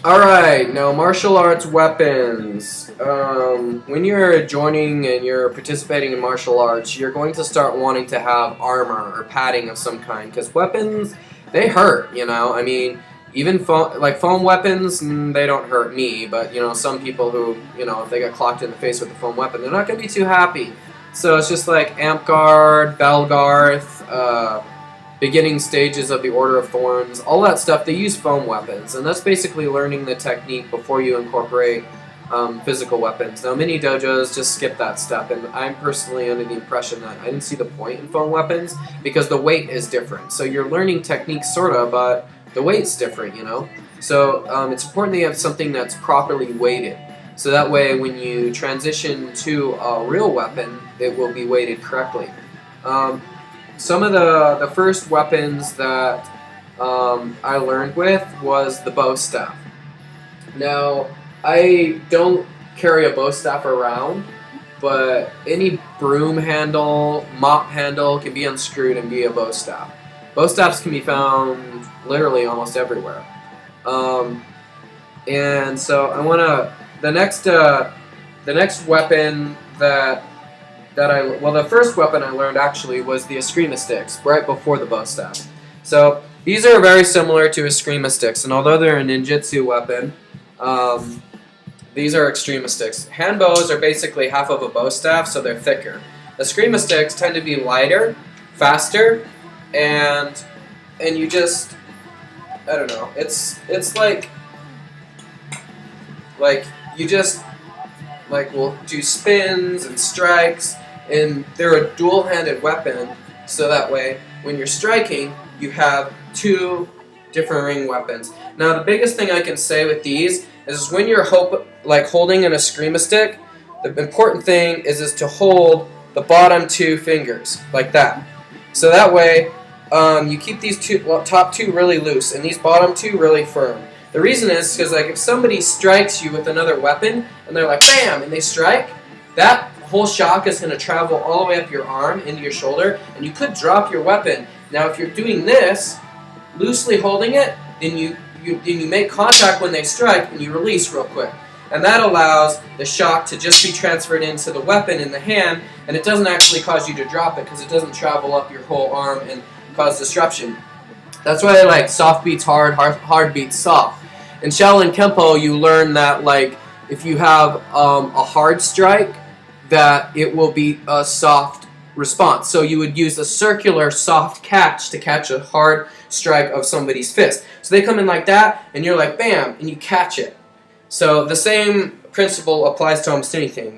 Alright, now martial arts weapons. When you're joining and you're participating in martial arts, you're going to start wanting to have armor or padding of some kind because weapons, they hurt, you know? I mean, even foam weapons, they don't hurt me, but you know, some people who, you know, if they get clocked in the face with a foam weapon, they're not going to be too happy. So it's just like Amtgard, Belgarth, beginning stages of the Order of Thorns, all that stuff, they use foam weapons, and that's basically learning the technique before you incorporate physical weapons. Now, many dojos just skip that step, and I'm personally under the impression that I didn't see the point in foam weapons because the weight is different. So you're learning techniques, sort of, but the weight's different, you know? So it's important that you have something that's properly weighted. So that way, when you transition to a real weapon, it will be weighted correctly. Some of the first weapons that I learned with was the bow staff. Now, I don't carry a bow staff around, but any broom handle, mop handle can be unscrewed and be a bow staff. Bow staffs can be found literally almost everywhere. And so I want to the next weapon the first weapon I learned actually was the Eskrima sticks, right before the bow staff. So these are very similar to Eskrima sticks, and although they're a ninjutsu weapon, these are Eskrima sticks. Hand bows are basically half of a bow staff, so they're thicker. Eskrima sticks tend to be lighter, faster, and you just, I don't know, it's like you just will do spins and strikes, and they're a dual-handed weapon, so that way when you're striking you have two different ring weapons. Now the biggest thing I can say with these is when you're holding an Eskrima stick, the important thing is to hold the bottom two fingers like that. So that way you keep these top two really loose and these bottom two really firm. The reason is because if somebody strikes you with another weapon and they're like bam and they strike, that whole shock is going to travel all the way up your arm into your shoulder and you could drop your weapon. Now if you're doing this, loosely holding it, then you make contact when they strike and you release real quick. And that allows the shock to just be transferred into the weapon in the hand, and it doesn't actually cause you to drop it because it doesn't travel up your whole arm and cause disruption. That's why I like soft beats hard, hard beats soft. In Shaolin Kempo, you learn that if you have a hard strike, that it will be a soft response. So you would use a circular soft catch to catch a hard strike of somebody's fist. So they come in like that, and you're like bam, and you catch it. So the same principle applies to almost anything.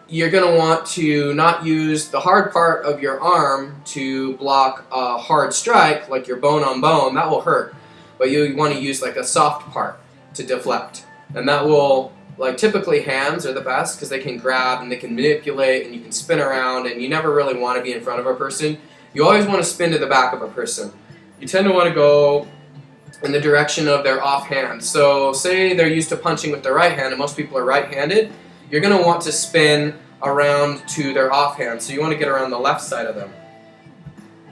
You're going to want to not use the hard part of your arm to block a hard strike, like your bone on bone. That will hurt. But you want to use a soft part to deflect. And that will, typically hands are the best because they can grab and they can manipulate and you can spin around, and you never really want to be in front of a person. You always want to spin to the back of a person. You tend to want to go in the direction of their offhand. So say they're used to punching with their right hand and most people are right-handed, you're going to want to spin around to their offhand. So you want to get around the left side of them.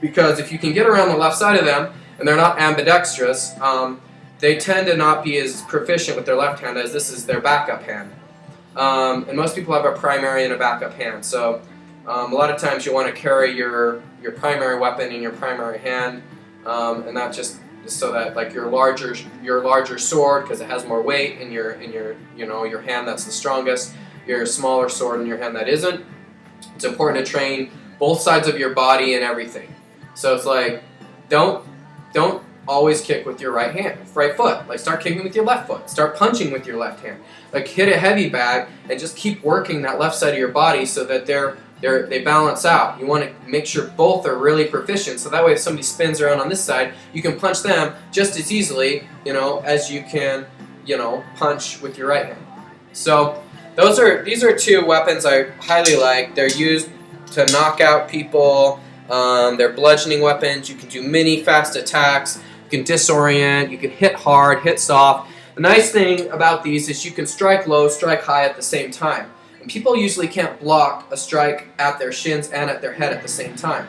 Because if you can get around the left side of them and they're not ambidextrous, they tend to not be as proficient with their left hand as this is their backup hand. And most people have a primary and a backup hand. So a lot of times you want to carry your primary weapon in your primary hand, and that just so that your larger sword, because it has more weight in your hand that's the strongest, your smaller sword in your hand that isn't. It's important to train both sides of your body and everything. So it's don't always kick with your right foot. Start kicking with your left foot. Start punching with your left hand. Hit a heavy bag and just keep working that left side of your body so that they balance out. You want to make sure both are really proficient, so that way if somebody spins around on this side, you can punch them just as easily, as you can, punch with your right hand. So these are two weapons I highly like. They're used to knock out people. They're bludgeoning weapons. You can do mini fast attacks. You can disorient. You can hit hard, hit soft. The nice thing about these is you can strike low, strike high at the same time. And people usually can't block a strike at their shins and at their head at the same time.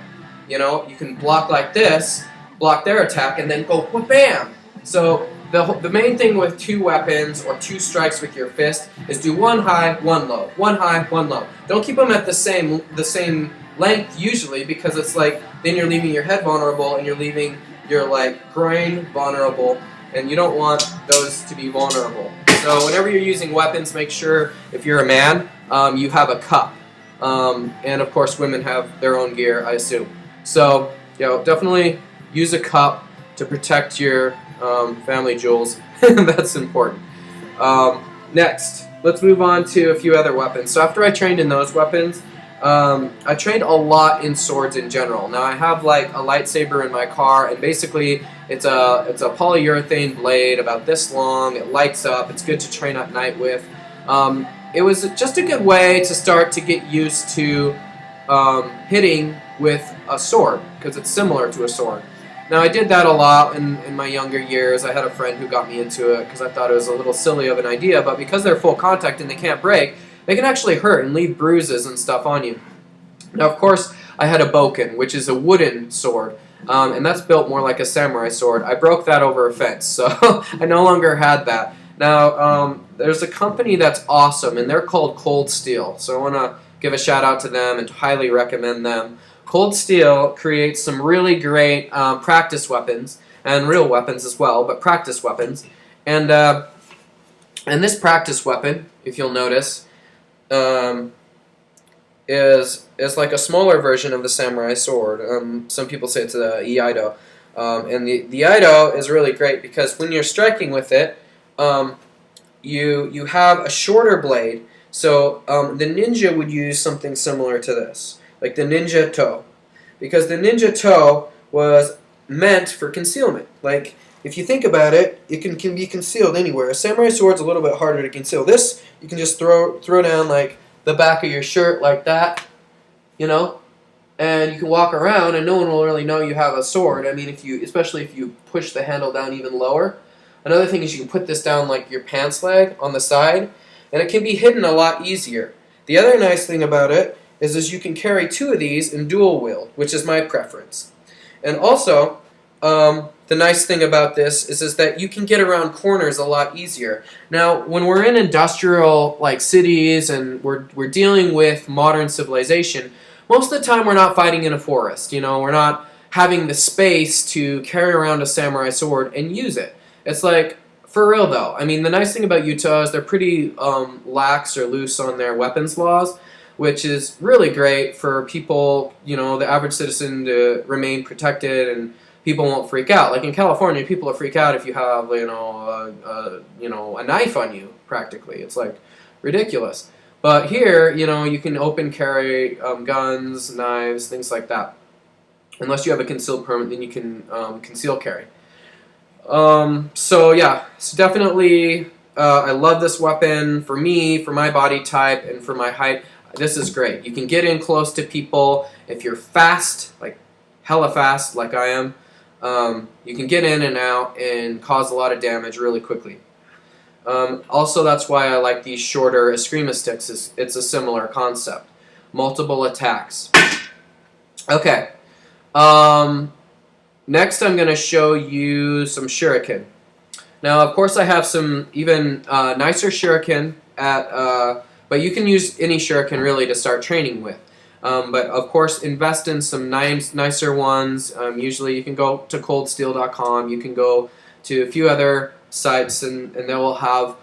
You can block like this, block their attack, and then go bam. So the main thing with two weapons or two strikes with your fist is do one high, one low, one high, one low. Don't keep them at the same length usually, because it's like then you're leaving your head vulnerable and you're leaving your like groin vulnerable, and you don't want those to be vulnerable. So whenever you're using weapons, make sure if you're a man, you have a cup, and of course women have their own gear, I assume. So definitely use a cup to protect your family jewels. That's important. Next, let's move on to a few other weapons. So after I trained in those weapons, I trained a lot in swords in general. Now I have like a lightsaber in my car, and basically it's a polyurethane blade about this long. It lights up. It's good to train at night with. It was just a good way to start to get used to hitting with a sword, because it's similar to a sword. Now I did that a lot in my younger years. I had a friend who got me into it because I thought it was a little silly of an idea, but because they're full contact and they can't break, they can actually hurt and leave bruises and stuff on you. Now of course I had a bokken, which is a wooden sword, and that's built more like a samurai sword. I broke that over a fence, so I no longer had that. Now there's a company that's awesome, and they're called Cold Steel, so I want to give a shout out to them and highly recommend them. Cold Steel creates some really great practice weapons, and real weapons as well, but practice weapons. And this practice weapon, if you'll notice, is like a smaller version of the samurai sword. Some people say it's a iaido, and the iaido is really great because when you're striking with it, you have a shorter blade. So the ninja would use something similar to this, like the ninja toe, because the ninja toe was meant for concealment. Like, if you think about it, it can be concealed anywhere. A samurai sword's a little bit harder to conceal. This, you can just throw down like the back of your shirt like that, and you can walk around and no one will really know you have a sword. I mean, especially if you push the handle down even lower. Another thing is you can put this down like your pants leg on the side, and it can be hidden a lot easier. The other nice thing about it is you can carry two of these in dual wield, which is my preference. And also, the nice thing about this is that you can get around corners a lot easier. Now, when we're in industrial like cities and we're dealing with modern civilization, most of the time we're not fighting in a forest. We're not having the space to carry around a samurai sword and use it. It's like, for real though, I mean, the nice thing about Utah is they're pretty lax or loose on their weapons laws, which is really great for people, the average citizen, to remain protected, and people won't freak out. Like in California, people will freak out if you have, a knife on you, practically. It's like ridiculous. But here, you can open carry guns, knives, things like that. Unless you have a concealed permit, then you can conceal carry. So definitely, I love this weapon. For me, for my body type, and for my height, this is great. You can get in close to people. If you're fast, like hella fast, like I am, you can get in and out and cause a lot of damage really quickly. Also, that's why I like these shorter Eskrima sticks. It's a similar concept. Multiple attacks. Okay. Next, I'm going to show you some shuriken. Now, of course, I have some even nicer shuriken but you can use any shuriken really to start training with. But of course, invest in some nicer ones. Usually, you can go to coldsteel.com. You can go to a few other sites, and they will have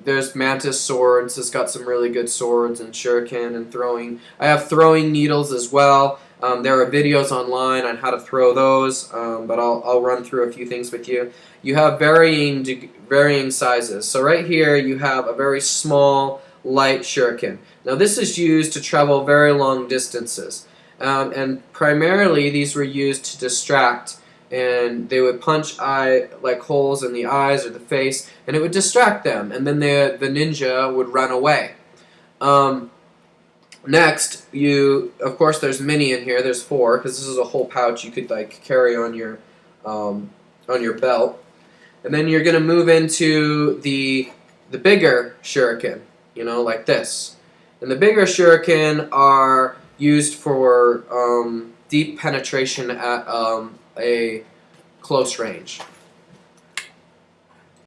there's Mantis Swords. It's got some really good swords and shuriken and throwing. I have throwing needles as well. There are videos online on how to throw those, but I'll run through a few things with you. You have varying sizes. So right here you have a very small, light shuriken. Now this is used to travel very long distances, and primarily these were used to distract. And they would punch like holes in the eyes or the face, and it would distract them, and then the ninja would run away. Next, of course, there's many in here. There's 4, because this is a whole pouch you could like carry on your belt. And then you're gonna move into the bigger shuriken, like this. And the bigger shuriken are used for deep penetration at a close range.